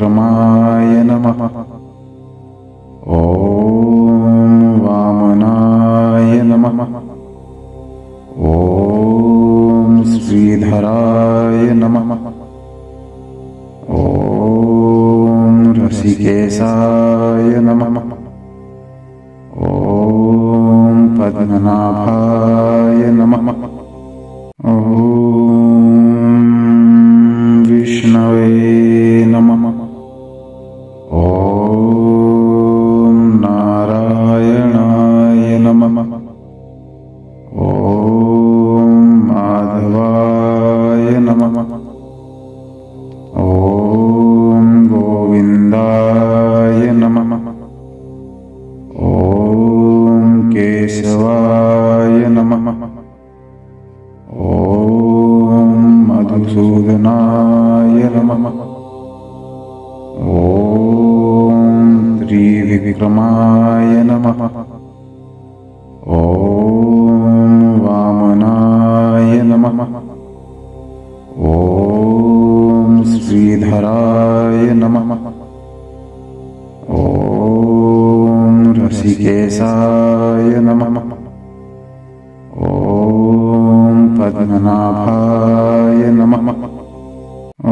त्रिविक्रमाय नमः। ॐ वामनाय नमः। ॐ श्रीधराय नमः। ॐ ऋषिकेशाय नमः। ॐ पद्मनाभाय नमः। ॐ विष्णवे नमः। ॐ नारायणाय नमः। ॐ माधवाय नमः। ॐ गोविन्दाय नमः। ॐ केशवाय नमः। ॐ मधुसूदनाय नमः। ॐ त्रिविक्रमाय नमः। ॐ वामनाय नमः। ॐ श्रीधराय नमः। ॐ ऋषिकेशाय नमः। ॐ पद्मनाभाय नमः। ॐ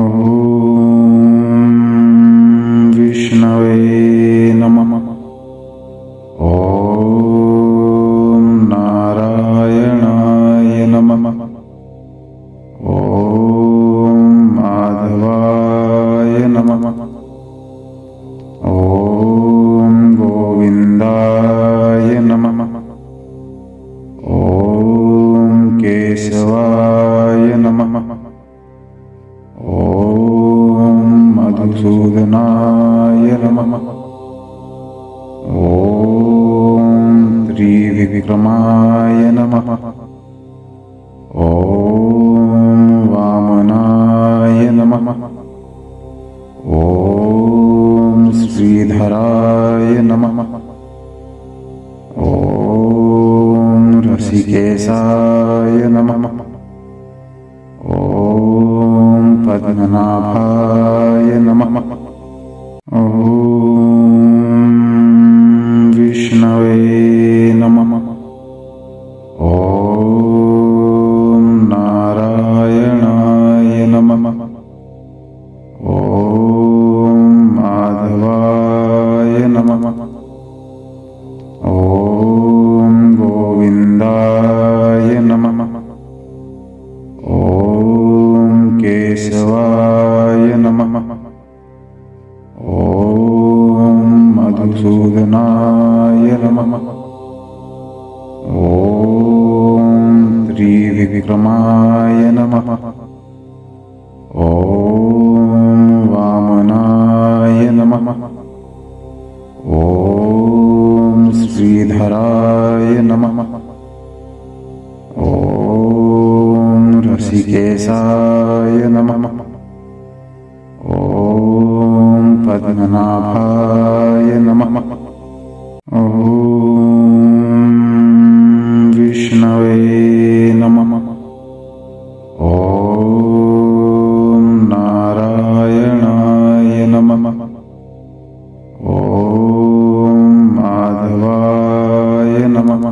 विष्णवे नमः। ॐ नारायणाय नमः। ॐ माधवाय नमः। ॐ गोविन्दाय नमः। ॐ केशवाय नमः। ॐ मधुसूदनाय नमः। ॐ त्रिविक्रमाय नमः। ॐ वामनाय नमः। ॐ श्रीधराय नमः। ॐ ऋषिकेशाय नमः। ॐ पद्मनाभाय नमः। ॐ विष्णवे नमः। ॐ नारायणाय नमः। ॐ माधवाय नमः। ॐ गोविन्दाय नमः। ॐ केशवाय नमः। ॐ मधुसूदनाय नमः। ॐ त्रिविक्रमाय नमः। ॐ वामनाय नमः। ॐ श्रीधराय नमः। ॐ ऋषिकेशाय नमः। ॐ पद्मनाभाय नमः। ॐ विष्णवे नमः। ॐ नारायणाय नमः। ॐ माधवाय नमः।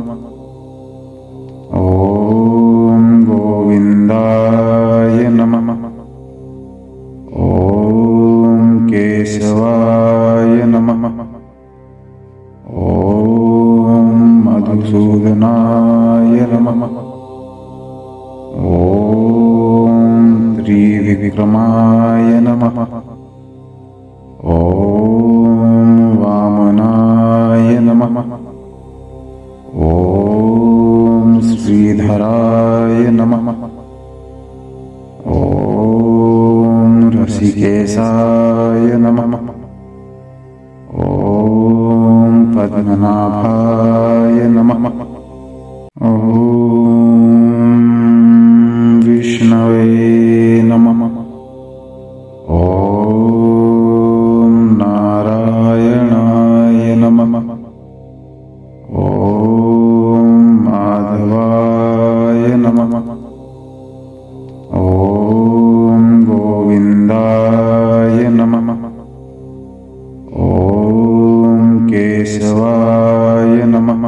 ॐ गोविन्दाय नमः। ॐ ऋषिकेशाय नमः। ॐ पद्मनाभाय नमः। ॐ विष्णवे नमः। ॐ नारायणाय नमः। ॐ माधवाय नमः। ॐ गोविन्दाय नमः। ॐ केशवाय नमः। ॐ मधुसूदनाय नमः। ॐ त्रिविक्रमाय नमः। ॐ वामनाय नमः। ॐ श्रीधराय नमः। ॐ ऋषिकेशाय नमः। ॐ पद्मनाभाय नमः। ॐ विष्णवे नमः। ॐ नारायणाय नमः। ॐ माधवाय नमः। ॐ गोविन्दाय नमः। ॐ नमः।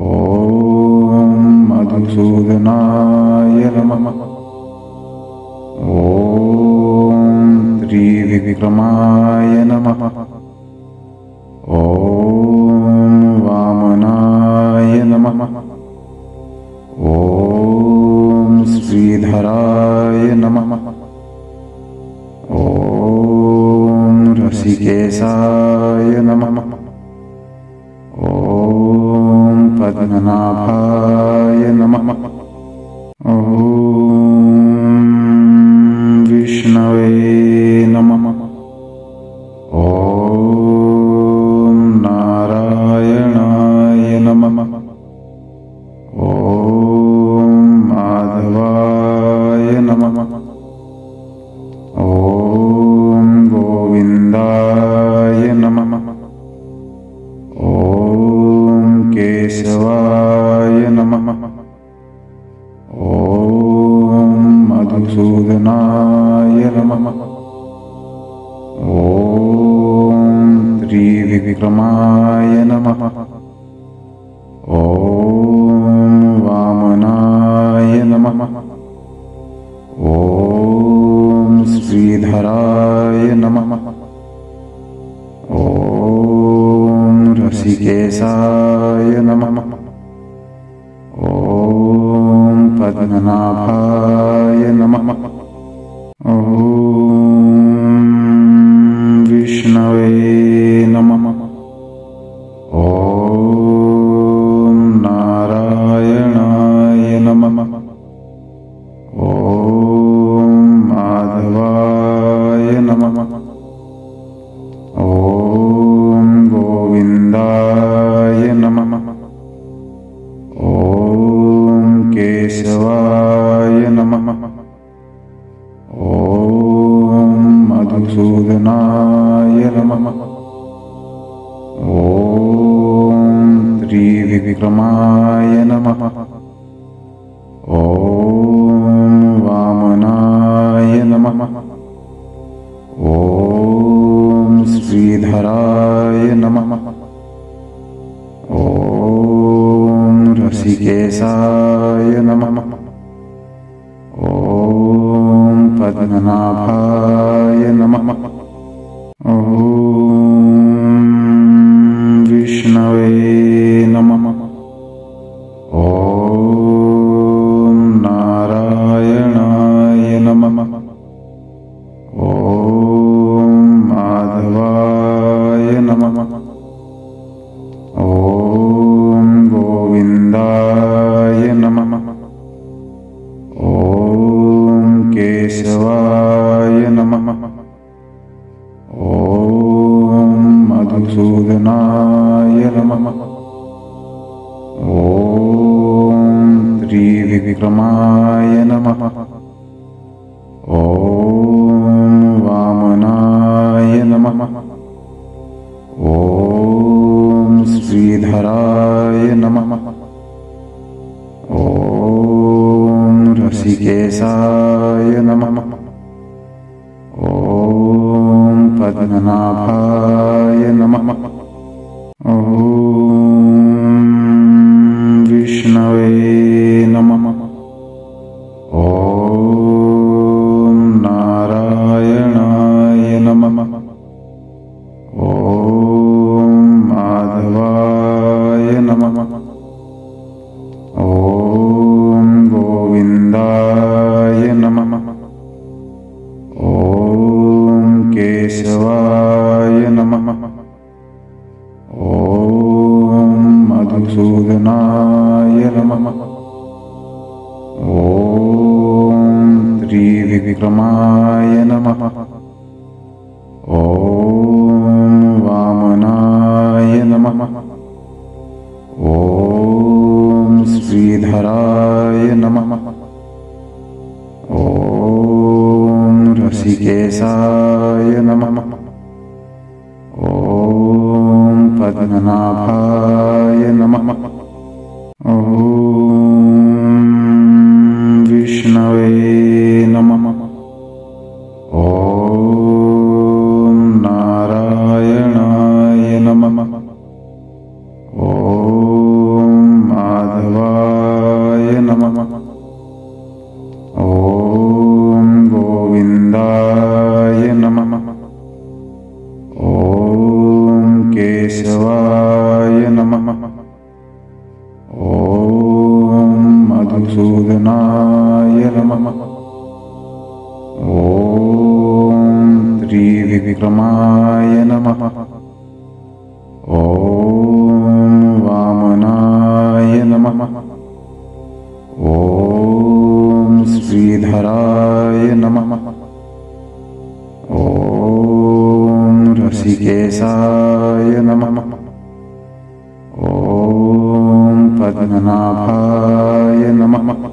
ॐ मधुसूदनाय नमः। ॐ त्रिविक्रमाय नमः। ॐ वामनाय नमः। ॐ श्रीधराय नमः। ॐ ऋषिकेशाय नमः। ॐ पद्मनाभाय नमः। ॐ विष्णवे नमः। ॐ नारायणाय नमः। ॐ माधवाय नमः। ॐ गोविन्दाय नमः। ॐ केशवाय नमः। ॐ मधुसूदनाय नमः। ॐ त्रिविक्रमाय नमः। ॐ वामनाय नमः। ॐ श्रीधराय नमः। ॐ ऋषिकेशाय नमः। ॐ पद्मनाभाय नमः। ॐ विष्णवे नमः। ॐ नारायणाय नमः। ॐ माधवाय नमः। ॐ गोविन्दाय नमः। ॐ केशवाय नमः। ॐ मधुसूदनाय नमः। ॐ त्रिविक्रमाय नमः। ॐ वामनाय नमः। ॐ श्रीधराय नमः। ॐ ऋषिकेशाय नमः। ॐ पद्मनाभाय नमः। ॐ विष्णवे नमः। ॐ नारायणाय नमः। ॐ माधवाय नमः। ॐ गोविन्दाय नमः। ॐ केशवाय नमः। ॐ मधुसूदनाय नमः। ॐ त्रिविक्रमाय नमः। ॐ वामनाय नमः। ॐ श्रीधराय नमः। ॐ ऋषिकेशाय नमः। ॐ पद्मनाभाय नमः। ॐ विष्णवे नमः। ॐ नारायणाय नमः। ॐ माधवाय नमः। ॐ गोविन्दाय नमः। ॐ केशवाय नमः। ॐ मधुसूदनाय नमः। ॐ त्रिविक्रमाय नमः। ॐ वामनाय नमः। ॐ श्रीधराय नमः। ॐ ऋषिकेशाय नमः। ॐ पद्मनाभाय नमः। ॐ विष्णवे नमः। ॐ नारायणाय नमः। अर्जुनाय नमः। ॐ त्रिविक्रमाय नमः। ॐ वामनाय नमः। ॐ श्रीधराय नमः। ॐ ऋषिकेशाय नमः। ॐ पद्मनाभाय नमः।